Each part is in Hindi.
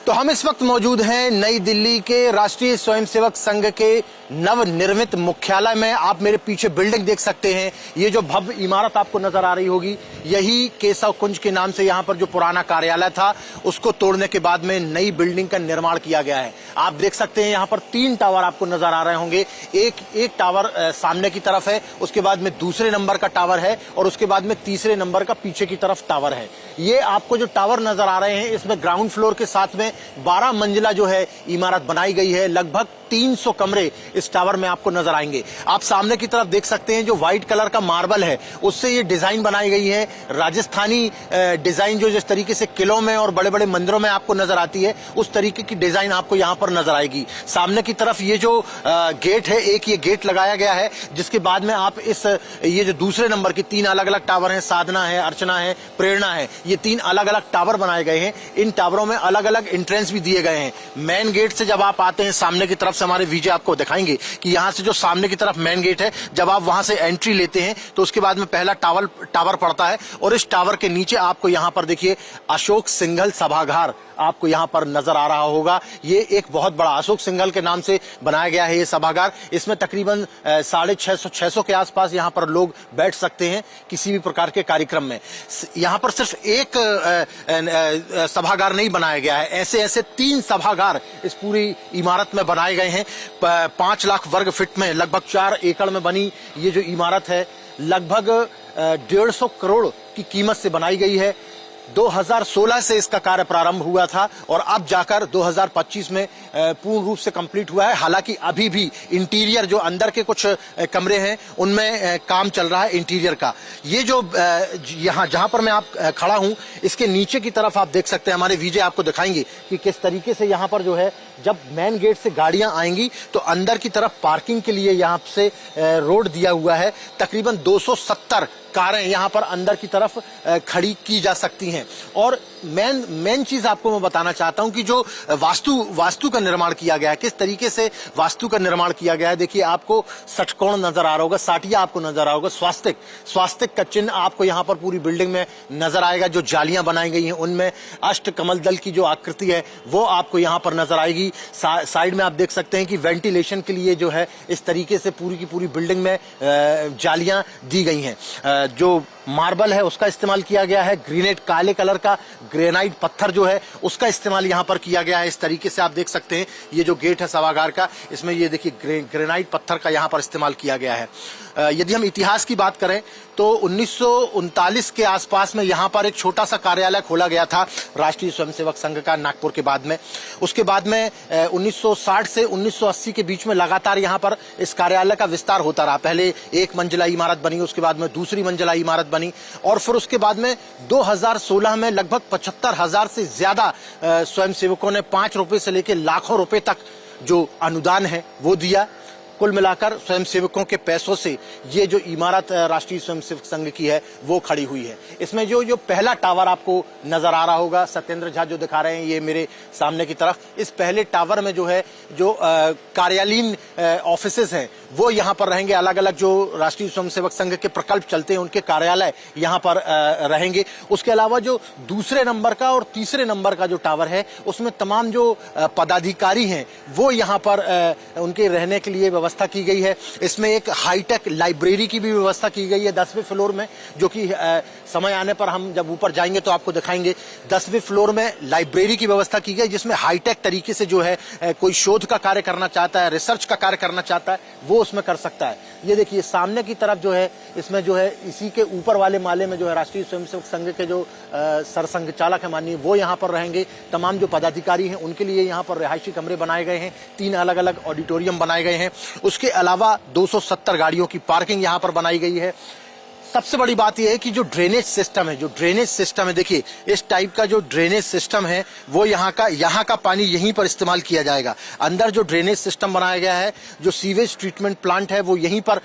तो हम इस वक्त मौजूद हैं नई दिल्ली के राष्ट्रीय स्वयंसेवक संघ के नवनिर्मित मुख्यालय में। आप मेरे पीछे बिल्डिंग देख सकते हैं। ये जो भव्य इमारत आपको नजर आ रही होगी, यही केशव कुंज के नाम से यहाँ पर जो पुराना कार्यालय था उसको तोड़ने के बाद में नई बिल्डिंग का निर्माण किया गया है। आप देख सकते हैं यहाँ पर 3 टावर आपको नजर आ रहे होंगे। एक टावर सामने की तरफ है, उसके बाद में दूसरे नंबर का टावर है और उसके बाद में तीसरे नंबर का पीछे की तरफ टावर है। ये आपको जो टावर नजर आ रहे हैं, इसमें ग्राउंड फ्लोर के साथ में 12 मंजिला जो है इमारत बनाई गई है। लगभग 300 कमरे इस टावर में आपको नजर आएंगे। आप सामने की तरफ देख सकते हैं जो व्हाइट कलर का मार्बल है उससे ये डिजाइन बनाई गई है। राजस्थानी डिजाइन जो जिस तरीके से किलों में और बड़े बड़े मंदिरों में आपको नजर आती है, उस तरीके की डिजाइन आपको यहाँ पर नजर आएगी। सामने की तरफ ये जो गेट है, एक ये गेट लगाया गया है, जिसके बाद में आप ये जो दूसरे नंबर की 3 अलग अलग टावर हैं, साधना है, अर्चना है, प्रेरणा है, ये 3 अलग अलग टावर बनाए गए हैं। इन टावरों में अलग अलग एंट्रेंस भी दिए गए हैं। मेन गेट से जब आप आते हैं, सामने की तरफ से हमारे विजय आपको दिखाएंगे कि यहाँ से जो सामने की तरफ मेन गेट है, जब आप वहां से एंट्री लेते हैं तो उसके बाद में पहला टावर पड़ता है और इस टावर के नीचे आपको यहाँ पर देखिए अशोक सिंघल सभागार आपको यहाँ पर नजर आ रहा होगा। ये एक बहुत बड़ा अशोक सिंघल के नाम से बनाया गया है ये सभागार। इसमें तकरीबन 650 के आसपास यहाँ पर लोग बैठ सकते हैं किसी भी प्रकार के कार्यक्रम में। यहाँ पर सिर्फ एक सभागार नहीं बनाया गया है, ऐसे ऐसे 3 सभागार इस पूरी इमारत में बनाए गए हैं। 5 लाख वर्ग फीट में लगभग 4 एकड़ में बनी ये जो इमारत है, लगभग 150 करोड़ की कीमत से बनाई गई है। 2016 से इसका कार्य प्रारंभ हुआ था और अब जाकर 2025 में पूर्ण रूप से कंप्लीट हुआ है। हालांकि अभी भी इंटीरियर जो अंदर के कुछ कमरे हैं उनमें काम चल रहा है इंटीरियर का। ये जो यहाँ जहां पर मैं आप खड़ा हूं, इसके नीचे की तरफ आप देख सकते हैं, हमारे विजय आपको दिखाएंगे कि किस तरीके से यहाँ पर जो है जब मेन गेट से गाड़ियां आएंगी तो अंदर की तरफ पार्किंग के लिए यहाँ से रोड दिया हुआ है। तकरीबन 270 कारें यहाँ पर अंदर की तरफ खड़ी की जा सकती हैं। और मेन चीज आपको मैं बताना चाहता हूं कि जो वास्तु का निर्माण किया गया है, किस तरीके से वास्तु का निर्माण किया गया है। देखिए आपको षटकोण नजर आ रहा होगा, साटिया आपको नजर आ रहा होगा, स्वास्तिक का चिन्ह आपको यहाँ पर पूरी बिल्डिंग में नजर आएगा। जो जालियां बनाई गई हैं उनमें अष्ट कमल दल की जो आकृति है वो आपको यहाँ पर नजर आएगी। साइड में आप देख सकते हैं कि वेंटिलेशन के लिए जो है इस तरीके से पूरी की पूरी बिल्डिंग में जालियां दी गई हैं। जो मार्बल है उसका इस्तेमाल किया गया है। ग्रेनाइट, काले कलर का ग्रेनाइट पत्थर जो है उसका इस्तेमाल यहाँ पर किया गया है। इस तरीके से आप देख सकते हैं ये जो गेट है सभागार का, इसमें ये देखिए ग्रेनाइट पत्थर का यहाँ पर इस्तेमाल किया गया है। यदि हम इतिहास की बात करें तो 1939 के आसपास में यहाँ पर एक छोटा सा कार्यालय खोला गया था राष्ट्रीय स्वयंसेवक संघ का, नागपुर के बाद में। उसके बाद में 1960 से 1980 के बीच में लगातार यहाँ पर इस कार्यालय का विस्तार होता रहा। पहले 1 मंजिला इमारत बनी, उसके बाद में दूसरी मंजिला इमारत बनी और फिर उसके बाद में 2016 में लगभग 75,000 से ज्यादा स्वयंसेवकों ने 5 रुपए से लेकर लाखों रुपए तक जो अनुदान है वो दिया। कुल मिलाकर स्वयंसेवकों के पैसों से ये जो इमारत राष्ट्रीय स्वयंसेवक संघ की है वो खड़ी हुई है। इसमें जो पहला टावर आपको नजर आ रहा होगा, सत्येंद्र झा जो दिखा रहे हैं ये मेरे सामने की तरफ, इस पहले टावर में जो है जो कार्यालयीन ऑफिसेज हैं वो यहाँ पर रहेंगे। अलग अलग जो राष्ट्रीय स्वयंसेवक संघ के प्रकल्प चलते हैं उनके कार्यालय यहाँ पर रहेंगे। उसके अलावा जो दूसरे नंबर का और तीसरे नंबर का जो टावर है उसमें तमाम जो पदाधिकारी हैं वो यहाँ पर उनके रहने के लिए व्यवस्था की गई है। इसमें एक हाईटेक लाइब्रेरी की भी व्यवस्था की गई है 10वें फ्लोर में, जो कि समय आने पर हम जब ऊपर जाएंगे तो आपको दिखाएंगे। 10वें फ्लोर में लाइब्रेरी की व्यवस्था की गई जिसमें हाईटेक तरीके से जो है कोई शोध का कार्य करना चाहता है, रिसर्च का कार्य करना चाहता है, वो उसमें कर सकता है। ये देखिए सामने की तरफ जो है इसमें जो है इसी के ऊपर वाले माले में जो है राष्ट्रीय स्वयंसेवक संघ के जो सरसंघ चालक है माननीय, वो यहाँ पर रहेंगे। तमाम जो पदाधिकारी हैं उनके लिए यहाँ पर रिहायशी कमरे बनाए गए हैं। 3 अलग अलग ऑडिटोरियम बनाए गए हैं। उसके अलावा 270 गाड़ियों की पार्किंग यहाँ पर बनाई गई है। सबसे बड़ी बात यह है कि जो ड्रेनेज सिस्टम है, देखिए इस टाइप का जो ड्रेनेज सिस्टम है वो यहाँ का पानी यहीं पर इस्तेमाल किया जाएगा। अंदर जो ड्रेनेज सिस्टम बनाया गया है, जो सीवेज ट्रीटमेंट प्लांट है वो यहीं पर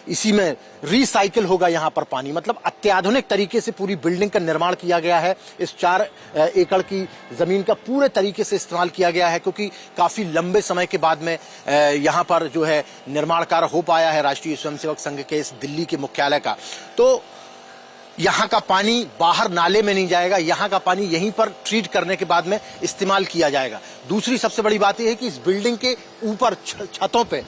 इसी में रिसाइकिल होगा यहाँ पर पानी। मतलब अत्याधुनिक तरीके से पूरी बिल्डिंग का निर्माण किया गया है। इस 4 एकड़ की जमीन का पूरे तरीके से इस्तेमाल किया गया है क्योंकि काफी लंबे समय के बाद में यहाँ पर जो है निर्माण कार्य हो पाया है राष्ट्रीय स्वयंसेवक संघ के इस दिल्ली के मुख्यालय का। तो यहाँ का पानी बाहर नाले में नहीं जाएगा, यहाँ का पानी यहीं पर ट्रीट करने के बाद में इस्तेमाल किया जाएगा। दूसरी सबसे बड़ी बात यह है कि इस बिल्डिंग के ऊपर छतों पे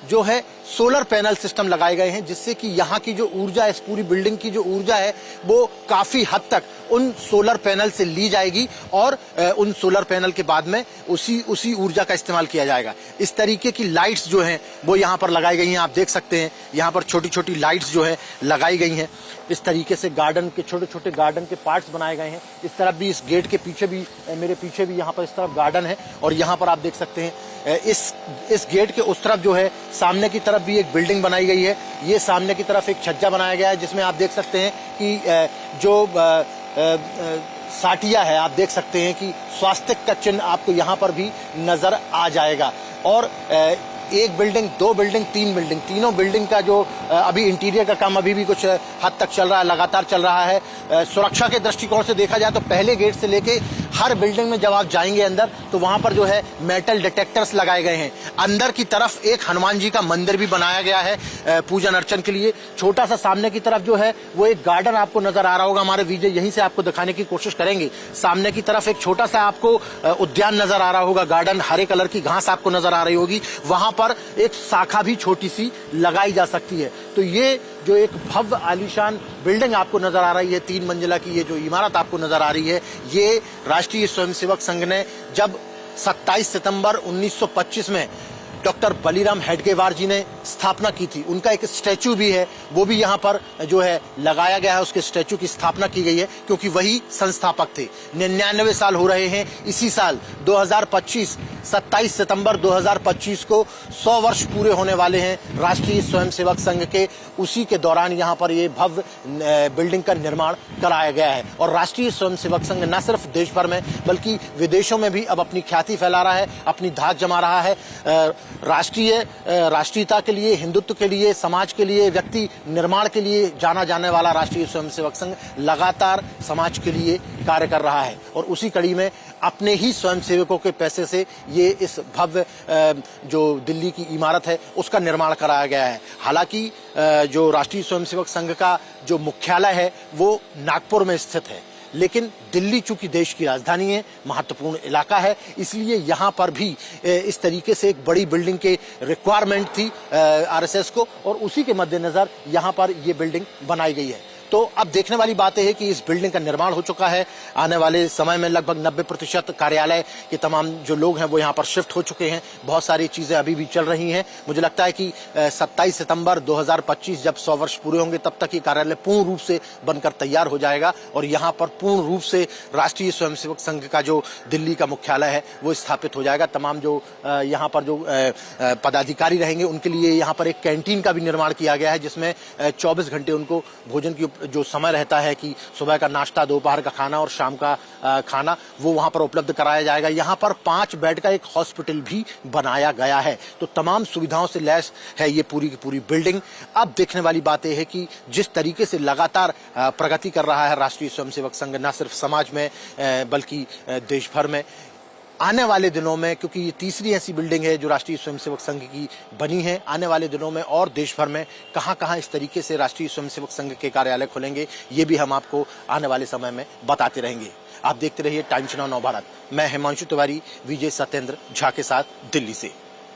जो है सोलर पैनल सिस्टम लगाए गए हैं, जिससे कि यहाँ की जो ऊर्जा है, इस पूरी बिल्डिंग की जो ऊर्जा है वो काफी हद तक उन सोलर पैनल से ली जाएगी और उन सोलर पैनल के बाद में उसी ऊर्जा का इस्तेमाल किया जाएगा। इस तरीके की लाइट्स जो हैं वो यहाँ पर लगाई गई हैं। आप देख सकते हैं यहाँ पर छोटी छोटी लाइट्स जो है लगाई गई हैं। इस तरीके से गार्डन के छोटे छोटे गार्डन के पार्ट्स बनाए गए हैं। इस तरफ भी, इस गेट के पीछे भी, मेरे पीछे भी यहाँ पर इस तरफ गार्डन है और यहाँ पर आप देख सकते हैं इस गेट के उस तरफ जो है सामने की तरफ भी एक बिल्डिंग बनाई गई है। ये सामने की तरफ एक छज्जा बनाया गया है जिसमें आप देख सकते हैं कि जो साटिया है, आप देख सकते हैं कि स्वास्तिक का चिन्ह आपको यहाँ पर भी नजर आ जाएगा। और एक बिल्डिंग, दो बिल्डिंग, तीन बिल्डिंग, तीनों बिल्डिंग का जो अभी इंटीरियर का काम अभी भी कुछ हद तक चल रहा है, लगातार चल रहा है। सुरक्षा के दृष्टिकोण से देखा जाए तो पहले गेट से लेके हर बिल्डिंग में जब आप जाएंगे अंदर तो वहां पर जो है मेटल डिटेक्टर्स लगाए गए हैं। अंदर की तरफ एक हनुमान जी का मंदिर भी बनाया गया है पूजन अर्चन के लिए। छोटा सा सामने की तरफ जो है वो एक गार्डन आपको नजर आ रहा होगा। हमारे वीडियो यहीं से आपको दिखाने की कोशिश करेंगे। सामने की तरफ एक छोटा सा आपको उद्यान नजर आ रहा होगा, गार्डन, हरे कलर की घास आपको नजर आ रही होगी। वहां पर एक शाखा भी छोटी सी लगाई जा सकती है। तो ये जो एक भव्य आलीशान बिल्डिंग आपको नजर आ रही है, 3 मंजिला की ये जो इमारत आपको नजर आ रही है, ये राष्ट्रीय स्वयंसेवक संघ ने जब 27 सितंबर 1925 में डॉक्टर बलीराम हेडगेवार जी ने स्थापना की थी। उनका एक स्टैचू भी है, वो भी यहाँ पर जो है लगाया गया है। उसके स्टैचू की स्थापना की गई है क्योंकि वही संस्थापक थे। 99 साल हो रहे हैं इसी साल 2025, 27 सितंबर 2025 को 100 वर्ष पूरे होने वाले हैं राष्ट्रीय स्वयंसेवक संघ के। उसी के दौरान यहाँ पर ये भव्य बिल्डिंग का निर्माण कराया गया है। और राष्ट्रीय स्वयंसेवक संघ न सिर्फ देश भर में बल्कि विदेशों में भी अब अपनी ख्याति फैला रहा है, अपनी धाक जमा रहा है। राष्ट्रीयता के लिए, हिंदुत्व के लिए, समाज के लिए, व्यक्ति निर्माण के लिए जाना जाने वाला राष्ट्रीय स्वयंसेवक संघ लगातार समाज के लिए कार्य कर रहा है। और उसी कड़ी में अपने ही स्वयंसेवकों के पैसे से ये इस भव्य जो दिल्ली की इमारत है उसका निर्माण कराया गया है। हालांकि जो राष्ट्रीय स्वयंसेवक संघ का जो मुख्यालय है वो नागपुर में स्थित है, लेकिन दिल्ली चूंकि देश की राजधानी है, महत्वपूर्ण इलाका है, इसलिए यहाँ पर भी इस तरीके से एक बड़ी बिल्डिंग के रिक्वायरमेंट थी आरएसएस को, और उसी के मद्देनजर यहाँ पर ये बिल्डिंग बनाई गई है। तो अब देखने वाली बात है कि इस बिल्डिंग का निर्माण हो चुका है। आने वाले समय में लगभग 90% कार्यालय के तमाम जो लोग हैं वो यहाँ पर शिफ्ट हो चुके हैं। बहुत सारी चीजें अभी भी चल रही हैं। मुझे लगता है कि 27 सितंबर 2025 जब 100 वर्ष पूरे होंगे तब तक ये कार्यालय पूर्ण रूप से बनकर तैयार हो जाएगा और यहाँ पर पूर्ण रूप से राष्ट्रीय स्वयंसेवक संघ का जो दिल्ली का मुख्यालय है वो स्थापित हो जाएगा। तमाम जो यहाँ पर जो पदाधिकारी रहेंगे उनके लिए यहाँ पर एक कैंटीन का भी निर्माण किया गया है, जिसमें 24 घंटे उनको भोजन की जो समय रहता है कि सुबह का नाश्ता, दोपहर का खाना और शाम का खाना, वो वहां पर उपलब्ध कराया जाएगा। यहां पर 5 बेड का एक हॉस्पिटल भी बनाया गया है। तो तमाम सुविधाओं से लैस है ये पूरी की पूरी बिल्डिंग। अब देखने वाली बात यह है कि जिस तरीके से लगातार प्रगति कर रहा है राष्ट्रीय स्वयंसेवक संघ, न सिर्फ समाज में बल्कि देश भर में, आने वाले दिनों में, क्योंकि ये तीसरी ऐसी बिल्डिंग है जो राष्ट्रीय स्वयंसेवक संघ की बनी है, आने वाले दिनों में और देश भर में कहां-कहां इस तरीके से राष्ट्रीय स्वयंसेवक संघ के कार्यालय खुलेंगे, ये भी हम आपको आने वाले समय में बताते रहेंगे। आप देखते रहिए टाइम्स नाउ नव भारत। मैं हिमांशु तिवारी, विजय सत्येंद्र झा के साथ दिल्ली से।